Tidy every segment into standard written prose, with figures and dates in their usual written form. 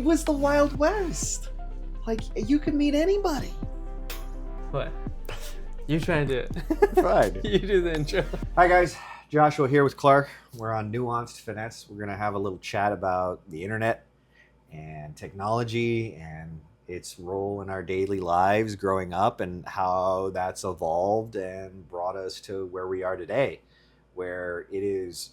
It was the Wild West. Like, you could meet anybody. What? You try to do it. Fine. You do the intro. Hi, guys. Joshua here with Clark. We're on Nuanced Finesse. We're going to have a little chat about the internet and technology and its role in our daily lives growing up and how that's evolved and brought us to where we are today, where it is,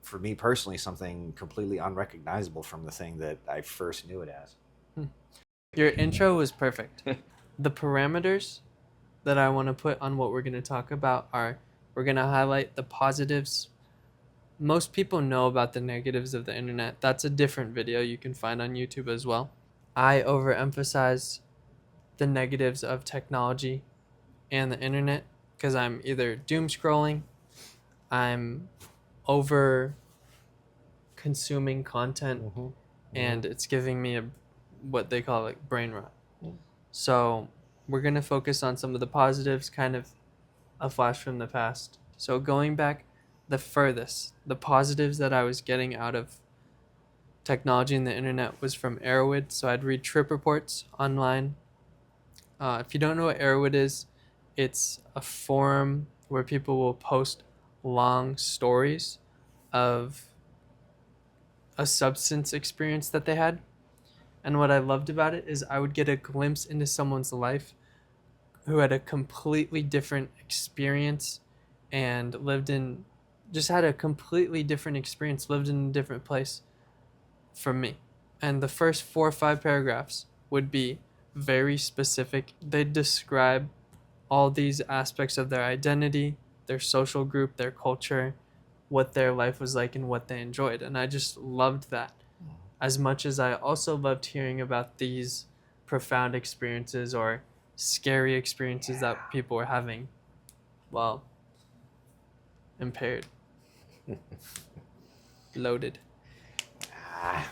for me personally, something completely unrecognizable from the thing that I first knew it as. Your intro was perfect. The parameters that I want to put on what we're going to talk about are, we're going to highlight the positives. Most people know about the negatives of the internet. That's a different video you can find on YouTube as well. I overemphasize the negatives of technology and the internet because I'm either doom scrolling, I'm over consuming content, and it's giving me what they call like brain rot. So we're going to focus on some of the positives, kind of a flash from the past. So going back the furthest, the positives that I was getting out of technology and the internet was from Arrowhead. So I'd read trip reports online. If you don't know what Arrowhead is, it's a forum where people will post long stories of a substance experience that they had. And what I loved about it is I would get a glimpse into someone's life who had a completely different experience and had a completely different experience, lived in a different place from me. And the first 4 or 5 paragraphs would be very specific. They'd describe all these aspects of their identity, their social group, their culture, what their life was like and what they enjoyed. And I just loved that. As much as I also loved hearing about these profound experiences or scary experiences that people were having while impaired. Loaded.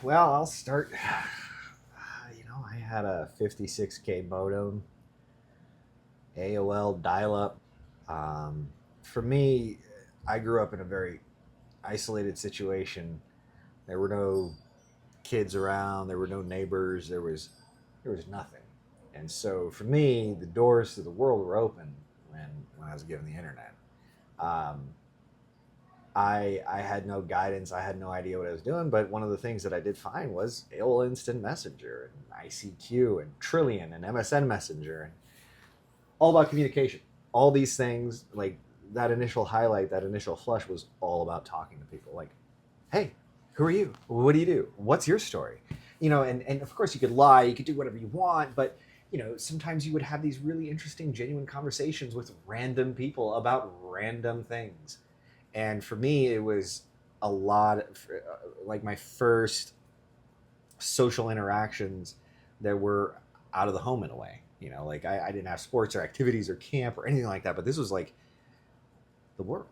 Well, I'll start. I had a 56K modem, AOL dial-up. For me, I grew up in a very isolated situation. There were no kids around. There were no neighbors. There was nothing. And so for me, the doors to the world were open when I was given the internet. I had no guidance. I had no idea what I was doing. But one of the things that I did find was AOL Instant Messenger and ICQ and Trillian and MSN Messenger and all about communication. All these things, like that initial highlight, that initial flush was all about talking to people. Like, hey, who are you? What do you do? What's your story? And of course you could lie, you could do whatever you want, but sometimes you would have these really interesting, genuine conversations with random people about random things. And for me, it was a lot of, like my first social interactions that were out of the home in a way. Like I didn't have sports or activities or camp or anything like that, but this was like the world.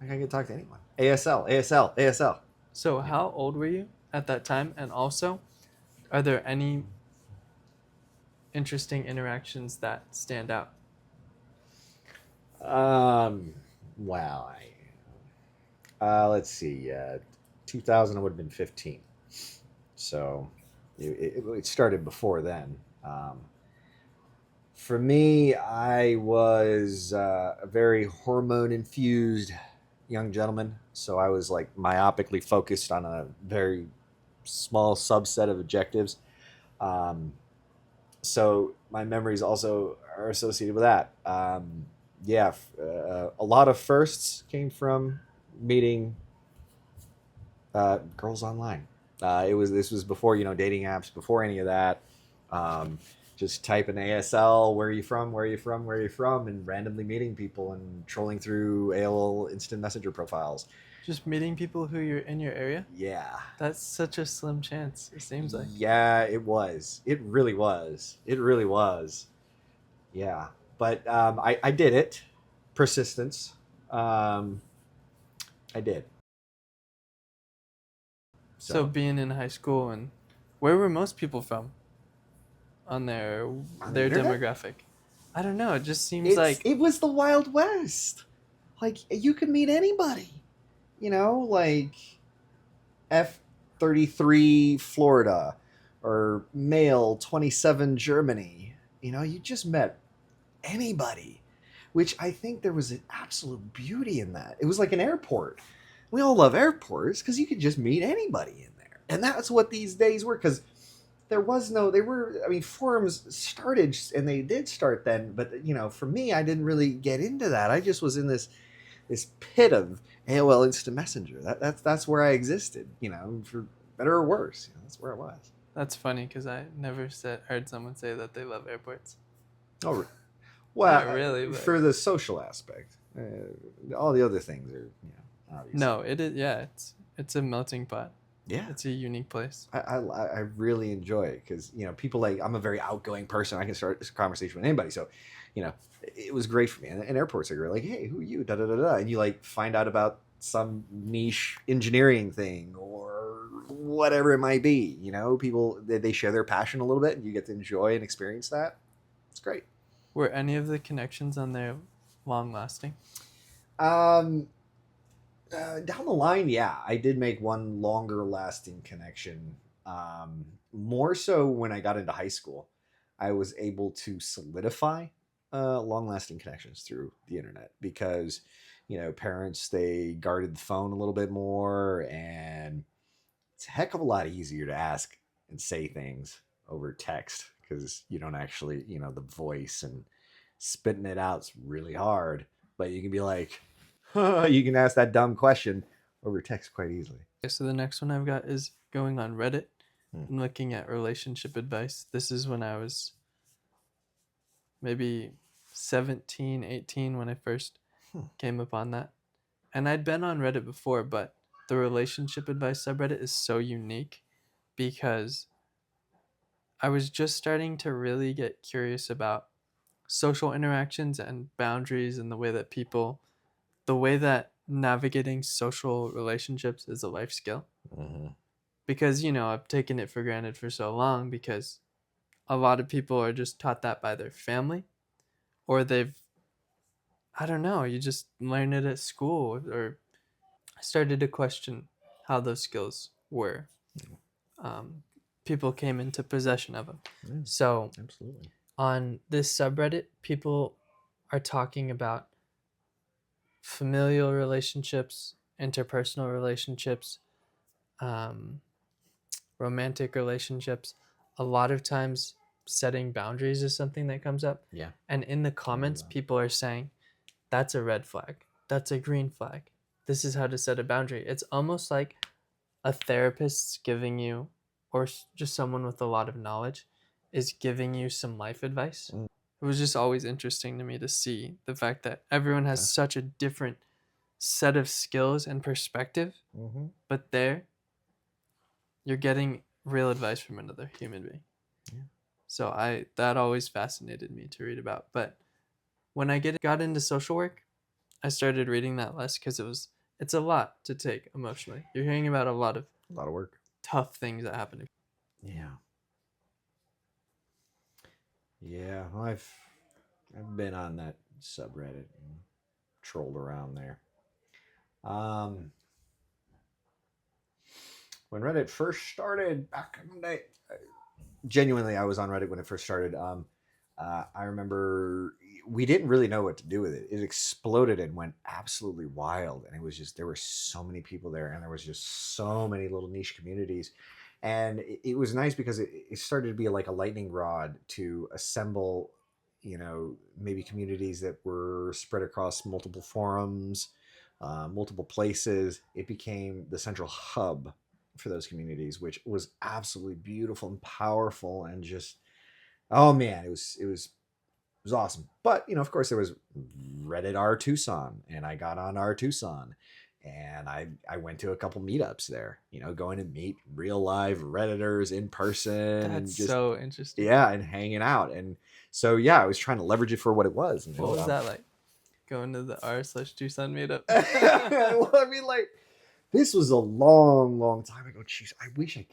Like I could talk to anyone. ASL. So how old were you at that time? And also, are there any interesting interactions that stand out? Well, let's see. 2000, I would have been 15. So it started before then. For me, I was a very hormone-infused young gentleman. So I was like myopically focused on a very small subset of objectives. So my memories also are associated with that. A lot of firsts came from meeting girls online. This was before dating apps, before any of that. Just type in ASL, where are you from, and randomly meeting people and trolling through AOL Instant Messenger profiles. Just meeting people who you're in your area? Yeah. That's such a slim chance, it seems like. Yeah, it was. It really was. Yeah. But I did it. Persistence. I did. So being in high school, and where were most people from on their internet? demographic? I don't know. It just seems like it was the Wild West. Like you could meet anybody. Like F33 Florida, or male 27 Germany. You know, you just met anybody, which I think there was an absolute beauty in that. It was like an airport. We all love airports because you could just meet anybody in there. And that's what these days were, because there was no, they were, I mean, forums started and they did start then, but you know, for me, I didn't really get into that. I just was in this pit of AOL Instant Messenger. That's where I existed, you know, for better or worse. You know, that's where I was. That's funny because I never heard someone say that they love airports. Oh, well, Not really, but... for the social aspect. All the other things are, you know, obviously. No, it is. Yeah, it's a melting pot. Yeah, it's a unique place. I really enjoy it because, you know, people, like, I'm a very outgoing person. I can start this conversation with anybody. So, you know, it was great for me. And airports are great. Like, hey, who are you? Da da da da. And you like find out about some niche engineering thing or whatever it might be. You know, people, they share their passion a little bit, and you get to enjoy and experience that. It's great. Were any of the connections on there long lasting? Down the line, yeah, I did make one longer lasting connection. More so when I got into high school, I was able to solidify long lasting connections through the internet because, you know, parents, they guarded the phone a little bit more, and it's a heck of a lot easier to ask and say things over text because you don't actually, you know, the voice and spitting it out's really hard, but you can be like, you can ask that dumb question over text quite easily. Okay, so the next one I've got is going on Reddit and looking at relationship advice. This is when I was maybe 17, 18 when I first came upon that. And I'd been on Reddit before, but the relationship advice subreddit is so unique because I was just starting to really get curious about social interactions and boundaries and the way that navigating social relationships is a life skill. Mm-hmm. Because, you know, I've taken it for granted for so long because a lot of people are just taught that by their family, or I don't know, you just learn it at school, or started to question how those skills were. People came into possession of them. Yeah, so absolutely. On this subreddit, people are talking about familial relationships, interpersonal relationships, romantic relationships. A lot of times, setting boundaries is something that comes up. Yeah. And in the comments, people are saying, that's a red flag. That's a green flag. This is how to set a boundary. It's almost like a therapist's giving you, or just someone with a lot of knowledge, is giving you some life advice. It was just always interesting to me to see the fact that everyone has such a different set of skills and perspective, but there, you're getting real advice from another human being. Yeah. So that always fascinated me to read about. But when I got into social work, I started reading that less because it's a lot to take emotionally. You're hearing about a lot of work, tough things that happen to people. Yeah, well, I've been on that subreddit and trolled around there. When Reddit first started back in the day, genuinely, I was on Reddit when it first started. I remember we didn't really know what to do with it. It exploded and went absolutely wild, and it was just, there were so many people there, and there was just so many little niche communities, and it was nice because it started to be like a lightning rod to assemble, you know, maybe communities that were spread across multiple forums, multiple places. It became the central hub for those communities, which was absolutely beautiful and powerful, and just, oh man, it was awesome. But, you know, of course, there was Reddit R Tucson, and I got on R Tucson, and I went to a couple meetups there, you know, going to meet real live Redditors in person. That's and just, so interesting. Yeah, and hanging out. And so, yeah, I was trying to leverage it for what it was. And what was that like? Going to the R/Tucson meetup? Well, I mean, like, this was a long time ago. Jeez, I wish I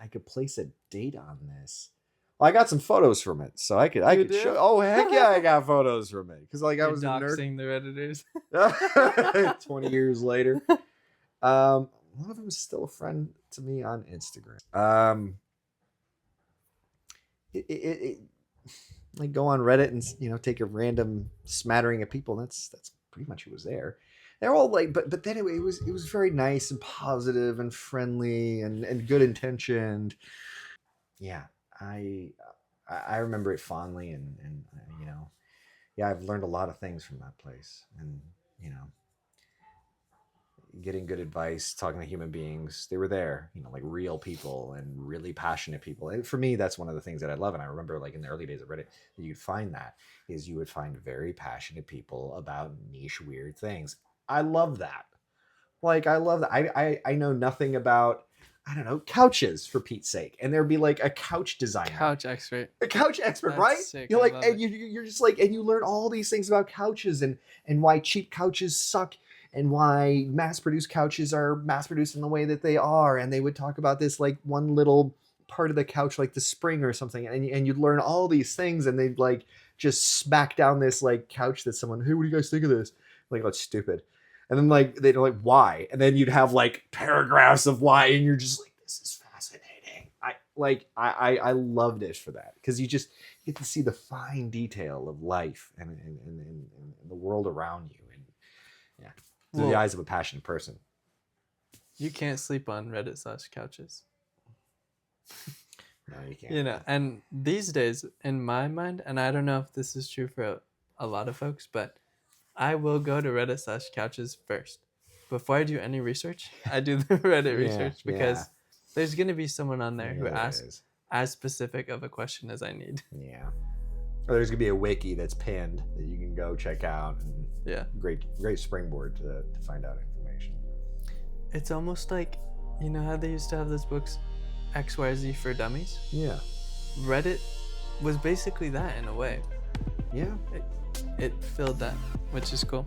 could place a date on this. Well, I got some photos from it, so I could show. Oh heck yeah, I got photos from it because, like, I was doxing the Redditors. 20 years later, one of them is still a friend to me on Instagram. it like go on Reddit and take a random smattering of people. That's pretty much who was there. They're all like, but then it was very nice and positive and friendly and good intentioned. Yeah, I I remember it fondly, and yeah, I've learned a lot of things from that place, and you know, getting good advice, talking to human beings. They were there, like real people and really passionate people. And for me, that's one of the things that I love. And I remember, like in the early days of Reddit, that you'd find that is you would find very passionate people about niche, weird things. I love that. Like I love that. I know nothing about, I don't know, couches, for Pete's sake, and there'd be like a couch designer, Couch expert. a couch expert, That's right? sick. You're I like, love and it. you're just like, and you learn all these things about couches and why cheap couches suck, and why mass-produced couches are mass-produced in the way that they are. And they would talk about this like one little part of the couch, like the spring or something, and you'd learn all these things, and they'd like just smack down this like couch that someone, hey, what do you guys think of this? Like, oh, it's stupid. And then like they'd like, why? And then you'd have like paragraphs of why, and you're just like, this is fascinating. I loved it for that, because you get to see the fine detail of life and the world around you, and yeah, through the Well, eyes of a passionate person. you can't sleep on Reddit/couches. No, you can't. You know, and these days, in my mind, and I don't know if this is true for a lot of folks, but I will go to Reddit/couches first. Before I do any research, I do the Reddit Yeah, research, because yeah. there's going to be someone on there who Yeah, there asks is. as specific of a question as I need. Yeah. Or there's gonna be a wiki that's pinned that you can go check out, and Yeah. great springboard to find out information. It's almost like, you know how they used to have those books, XYZ for Dummies? Yeah. Reddit was basically that in a way. Yeah. It filled that, which is cool.